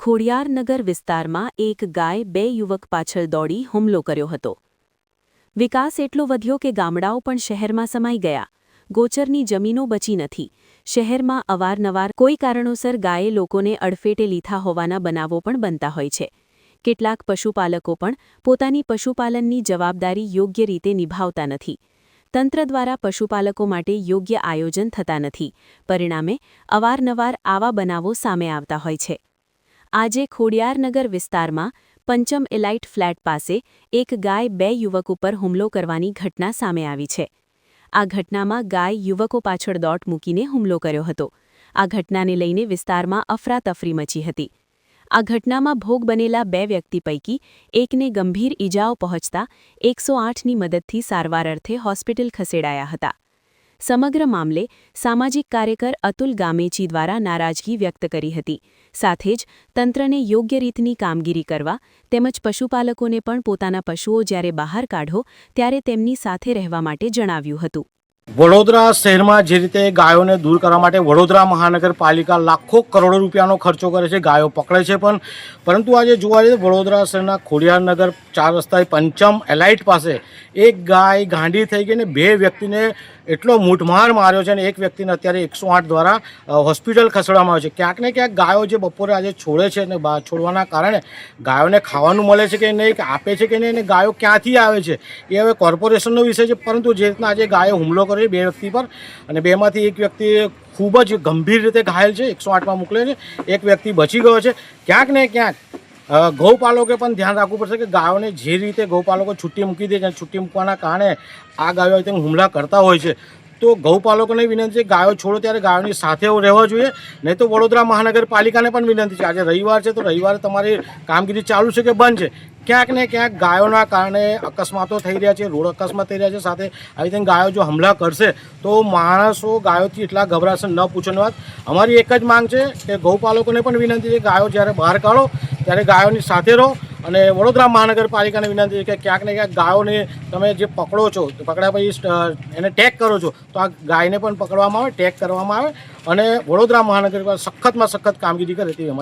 ખોડિયારનગર વિસ્તારમાં એક ગાય બે યુવક પાછળ દોડી હુમલો કર્યો હતો। વિકાસ એટલો વધ્યો કે ગામડાઓ પણ શહેરમાં સમાઈ ગયા। ગોચરની જમીનો બચી નથી। શહેરમાં અવારનવાર કોઈ કારણોસર ગાયે લોકોને અડફેટે લીધા હોવાના બનાવો પણ બનતા હોય છે। કેટલાક પશુપાલકો પણ પોતાની પશુપાલનની જવાબદારી યોગ્ય રીતે નિભાવતા નથી। તંત્ર દ્વારા પશુપાલકો માટે યોગ્ય આયોજન થતા નથી। પરિણામે અવારનવાર આવા બનાવો સામે આવતા હોય છે। આજે ખોડિયારનગર વિસ્તારમાં પંચમ એલાઇટ ફ્લેટ પાસે એક ગાય બે યુવક ઉપર હુમલો કરવાની ઘટના સામે આવી છે। આ ઘટનામાં ગાય યુવકો પાછળ દોટ મૂકીને હુમલો કર્યો હતો। આ ઘટનાને લઈને વિસ્તારમાં અફરાતફરી મચી હતી। આ ઘટનામાં ભોગ બનેલા બે વ્યક્તિ પૈકી એકને ગંભીર ઈજાઓ પહોંચતા 108ની મદદથી સારવાર અર્થે હોસ્પિટલ ખસેડાયા હતા। સમગ્ર મામલે સામાજિક કાર્યકર અતુલ ગામેચી દ્વારા નારાજગી વ્યક્ત કરી હતી। સાથે જ તંત્રને યોગ્ય રીતની કામગીરી કરવા તેમજ પશુપાલકોને પણ પોતાના પશુઓ જ્યારે બહાર કાઢો ત્યારે તેમની સાથે રહેવા માટે જણાવ્યું હતું। વડોદરા શહેરમાં જે રીતે ગાયોને દૂર કરવા માટે વડોદરા મહાનગરપાલિકા લાખો કરોડો રૂપિયાનો ખર્ચો કરે છે, ગાયો પકડે છે પણ પરંતુ આજે જોવા જઈએ વડોદરા શહેરના ખોડિયારનગર 4 રસ્તા પંચમ એલાઇટ પાસે એક ગાય ગાંડી થઈ ગઈ ને બે વ્યક્તિને એટલો મૂઠમાર માર્યો છે અને એક વ્યક્તિને અત્યારે 108 દ્વારા હોસ્પિટલ ખસેડવામાં આવ્યો છે। ક્યાંક ને ક્યાંક ગાયો જે બપોરે આજે છોડે છે અને છોડવાના કારણે ગાયોને ખાવાનું મળે છે કે નહીં, આપે છે કે નહીં, અને ગાયો ક્યાંથી આવે છે એ હવે કોર્પોરેશનનો વિષય છે। પરંતુ જે રીતના આજે ગાયો હુમલો કર્યો બે વ્યક્તિ પર અને બેમાંથી એક વ્યક્તિ ખૂબ જ ગંભીર રીતે ઘાયલ છે, 108માં મોકલે છે, એક વ્યક્તિ બચી ગયો છે। ક્યાંક ને ક્યાંક ગૌપાલકોએ પણ ધ્યાન રાખવું પડશે કે ગાયોને જે રીતે ગૌપાલકો છૂટી મૂકી દે છે અને છૂટી મૂકવાના કારણે આ ગાયો તેમ હુમલા કરતા હોય છે તો ગૌપાલકોને વિનંતી છે ગાયો છોડો ત્યારે ગાયોની સાથે રહેવા જોઈએ। નહીં તો વડોદરા મહાનગરપાલિકાને પણ વિનંતી છે, આજે રવિવાર છે તો રવિવારે તમારી કામગીરી ચાલુ છે કે બંધ છે। ક્યાંક ને ક્યાંક ગાયોના કારણે અકસ્માતો થઈ રહ્યા છે, રોડ અકસ્માત થઈ રહ્યા છે, સાથે આવી રીતે ગાયો જો હુમલા કરશે તો માણસો ગાયોથી એટલા ગભરાશે ન પૂછોની વાત। અમારી એક જ માંગ છે કે ગૌપાલકોને પણ વિનંતી છે ગાયો જ્યારે બહાર કાઢો ત્યારે ગાયોની સાથે રહો અને વડોદરા મહાનગરપાલિકાને વિનંતી છે કે ક્યાંક ને ક્યાંક ગાયોને તમે જે પકડો છો પકડ્યા પછી એને ટેગ કરો છો તો આ ગાયને પણ પકડવામાં આવે, ટેગ કરવામાં આવે અને વડોદરા મહાનગરપાલિકા સખતમાં સખત કામગીરી કરે તેવી